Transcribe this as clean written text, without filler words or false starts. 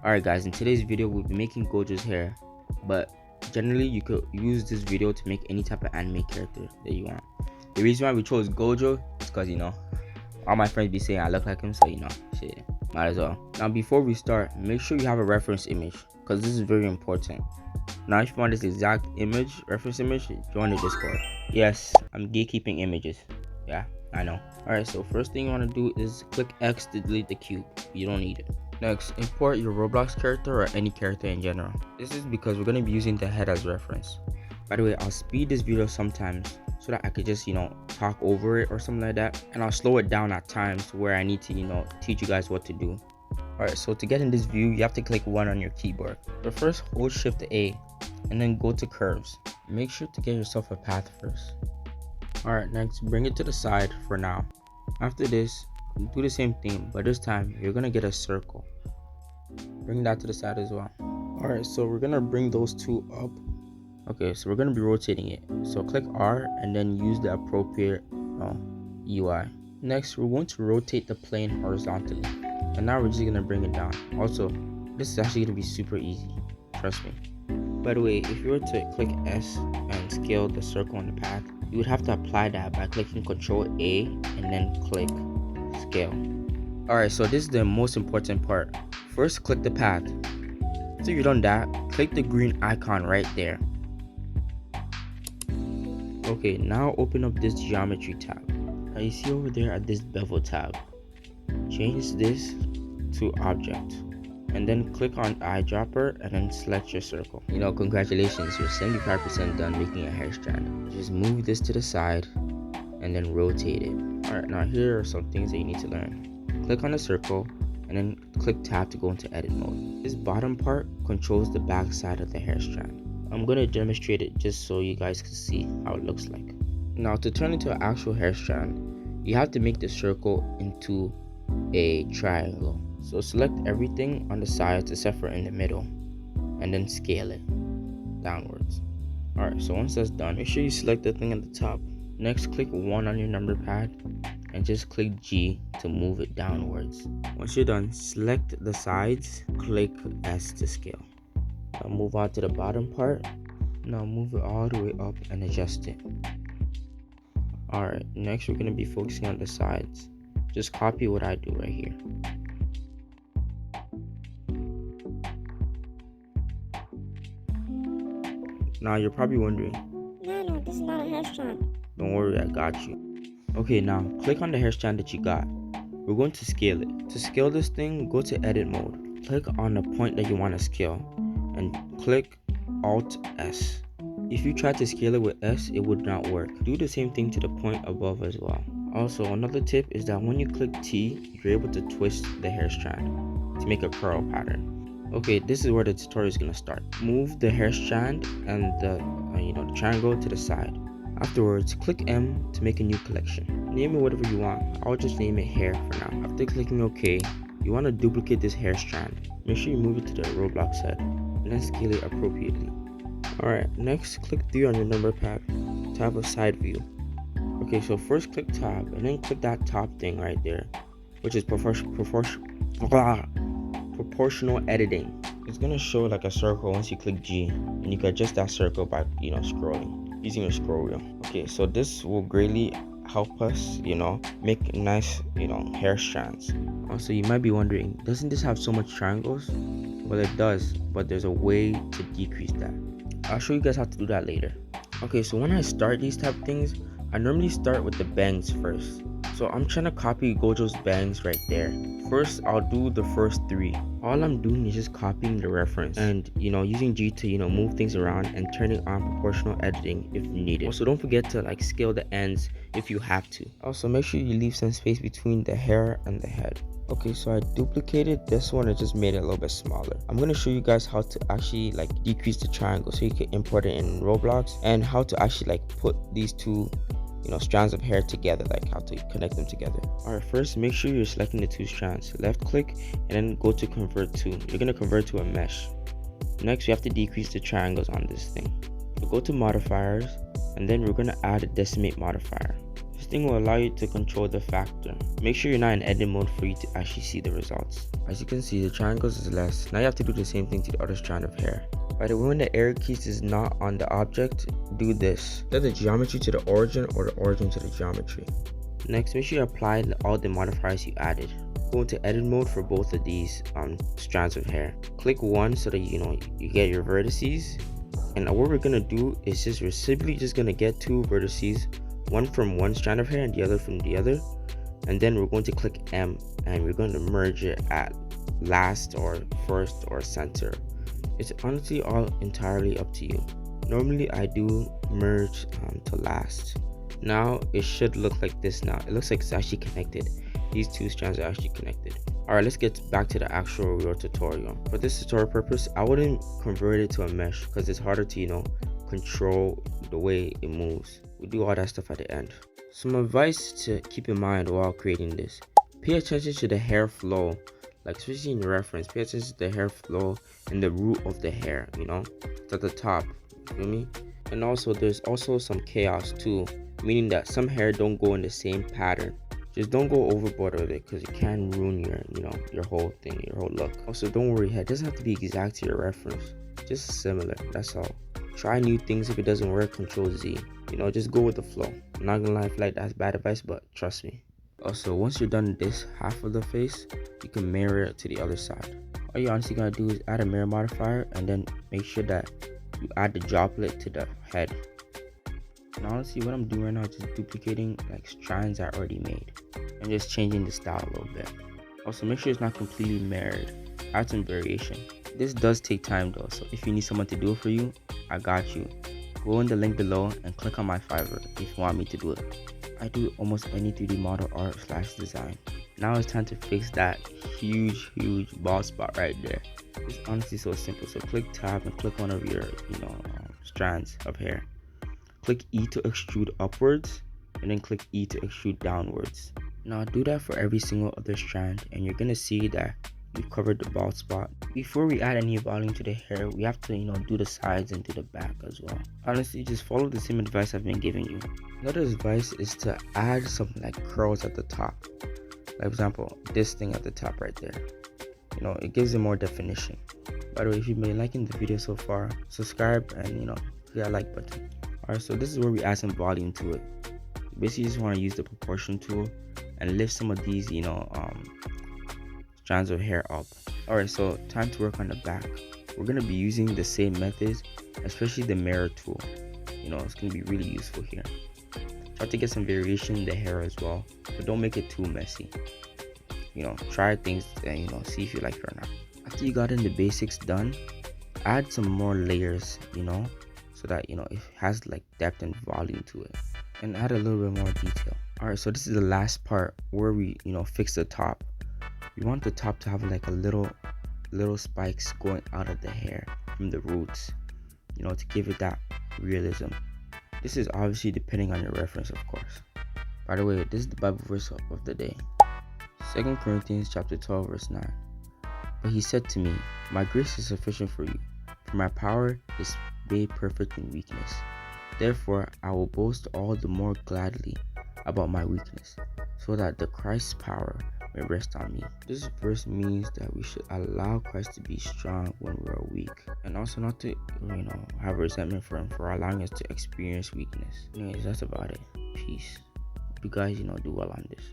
Alright guys, in today's video we'll be making Gojo's hair, but generally you could use this video to make any type of anime character that you want. The reason why we chose Gojo is because all my friends be saying I look like him, so shit, might as well. Now before we start, make sure you have a reference image because this is very important. Now if you want this exact reference image, join the Discord. Yes, I'm gatekeeping images. Yeah, I know. Alright, so first thing you want to do is click X to delete the cube. You don't need it. Next, import your Roblox character or any character in general. This is because we're going to be using the head as reference. By the way, I'll speed this video sometimes so that I could just talk over it or something like that, and I'll slow it down at times where I need to teach you guys what to do. Alright, so to get in this view, you have to click 1 on your keyboard. But first, hold Shift A and then go to curves. Make sure to get yourself a path first. Alright, next bring it to the side for now. After this, do the same thing, but this time you're gonna get a circle. Bring that to the side as well. Alright, so we're gonna bring those two up. Okay, so we're gonna be rotating it. So click R and then use the appropriate UI. Next, we're going to rotate the plane horizontally. And now we're just gonna bring it down. Also, this is actually gonna be super easy. Trust me. By the way, if you were to click S and scale the circle on the path, you would have to apply that by clicking Ctrl A and then click scale. Alright, so this is the most important part. First, click the path. After you've done that, click the green icon right there. Okay, now open up this geometry tab. Now you see over there at this bevel tab, change this to object and then click on eyedropper and then select your circle. Congratulations, you're 75% done making a hair strand. Just move this to the side and then rotate it. Alright, now here are some things that you need to learn. Click on the circle and then click tab to go into edit mode. This bottom part controls the back side of the hair strand. I'm going to demonstrate it just so you guys can see how it looks like. Now to turn into an actual hair strand, you have to make the circle into a triangle. So select everything on the sides except for in the middle and then scale it downwards. Alright, so once that's done, make sure you select the thing at the top. Next, click 1 on your number pad and just click G to move it downwards. Once you're done, select the sides, click S to scale. Now move on to the bottom part. Now move it all the way up and adjust it. Alright, next we're going to be focusing on the sides. Just copy what I do right here. Now you're probably wondering, No, this is not a hair strand. Don't worry, I got you. Okay, now click on the hair strand that you got. We're going to scale it. To scale this thing, go to edit mode. Click on the point that you want to scale and click Alt S. If you try to scale it with S, it would not work. Do the same thing to the point above as well. Also, another tip is that when you click T, you're able to twist the hair strand to make a curl pattern. Okay, this is where the tutorial is going to start. Move the hair strand and the triangle to the side. Afterwards, click M to make a new collection. Name it whatever you want. I'll just name it hair for now. After clicking OK, you want to duplicate this hair strand. Make sure you move it to the Roblox head and then scale it appropriately. Alright, next click 3 on your number pad to have a side view. Okay, so first click tab and then click that top thing right there, which is proportional editing. It's gonna show like a circle once you click G, and you can adjust that circle by scrolling using your scroll wheel. Okay, so this will greatly help us make nice hair strands. Also, you might be wondering, doesn't this have so much triangles? Well, it does, but there's a way to decrease that. I'll show you guys how to do that later. Okay, so when I start these type of things, I normally start with the bangs first. So I'm trying to copy Gojo's bangs right there. First, I'll do the first 3. All I'm doing is just copying the reference and using G to move things around and turning on proportional editing if needed. Also, don't forget to scale the ends if you have to. Also, make sure you leave some space between the hair and the head. Okay, so I duplicated this one and just made it a little bit smaller. I'm going to show you guys how to actually decrease the triangle so you can import it in Roblox, and how to actually put these two strands of hair together, how to connect them together. Alright, first make sure you're selecting the 2 strands. Left click and then go to convert to. You're going to convert to a mesh. Next, you have to decrease the triangles on this thing. So go to modifiers and then we're going to add a decimate modifier. This thing will allow you to control the factor. Make sure you're not in edit mode for you to actually see the results. As you can see, the triangles is less. Now you have to do the same thing to the other strand of hair. By the way, when the arrow keys is not on the object, do this. Set the geometry to the origin or the origin to the geometry. Next, make sure you apply all the modifiers you added. Go into edit mode for both of these strands of hair. Click one so that you get your vertices. And what we're gonna do is we're simply just gonna get two vertices, one from one strand of hair and the other from the other. And then we're going to click M and we're going to merge it at last or first or center. It's honestly all entirely up to you. Normally I do merge to last. Now it should look like this. Now it looks like it's actually connected. These two strands are actually connected. Alright, let's get back to the actual real tutorial. For this tutorial purpose, I wouldn't convert it to a mesh because it's harder to control the way it moves. We'll do all that stuff at the end. Some advice to keep in mind while creating this: pay attention to the hair flow, like especially in your reference. Pay attention to the hair flow and the root of the hair, it's at the top, you feel me? And also there's also some chaos too, meaning that some hair don't go in the same pattern. Just don't go overboard with it because it can ruin your whole thing, your whole look. Also, don't worry, it doesn't have to be exact to your reference, just similar, that's all. Try new things. If it doesn't work, Control Z. Just go with the flow. I'm not gonna lie, I feel like that's bad advice, but trust me. Also, once you're done this half of the face, you can mirror it to the other side. All you honestly gotta do is add a mirror modifier and then make sure that you add the droplet to the head. And honestly, what I'm doing right now is just duplicating like strands I already made and just changing the style a little bit. Also, make sure it's not completely mirrored. Add some variation. This does take time though, so if you need someone to do it for you, I got you. Go in the link below and click on my Fiverr if you want me to do it. I do almost any 3D model art / design. Now it's time to fix that huge bald spot right there. It's honestly so simple. So click tab and click one of your strands of hair. Click E to extrude upwards and then click E to extrude downwards. Now do that for every single other strand and you're gonna see that we've covered the bald spot. Before we add any volume to the hair, we have to do the sides and do the back as well. Honestly, just follow the same advice I've been giving you. Another advice is to add some like curls at the top. Like for example, this thing at the top right there. It gives it more definition. By the way, if you've been liking the video so far, subscribe and click that like button. Alright, so this is where we add some volume to it. You basically just want to use the proportion tool and lift some of these strands of hair up. Alright, so time to work on the back. We're going to be using the same methods, especially the mirror tool. It's going to be really useful here. Try to get some variation in the hair as well, but don't make it too messy. Try things and see if you like it or not. After you got in the basics done, add some more layers, so that it has like depth and volume to it, and add a little bit more detail. Alright, so this is the last part where we fix the top. We want the top to have like a little spikes going out of the hair from the roots, to give it that realism. This is obviously depending on your reference, of course. By the way, this is the Bible verse of the day. 2 Corinthians chapter 12 verse 9. But he said to me, my grace is sufficient for you, for my power is made perfect in weakness. Therefore, I will boast all the more gladly about my weakness, so that the Christ's power may rest on me. This verse means that we should allow Christ to be strong when we're weak, and also not to have resentment for him for allowing us to experience weakness. Anyways, that's about it. Peace. Hope you guys do well on this.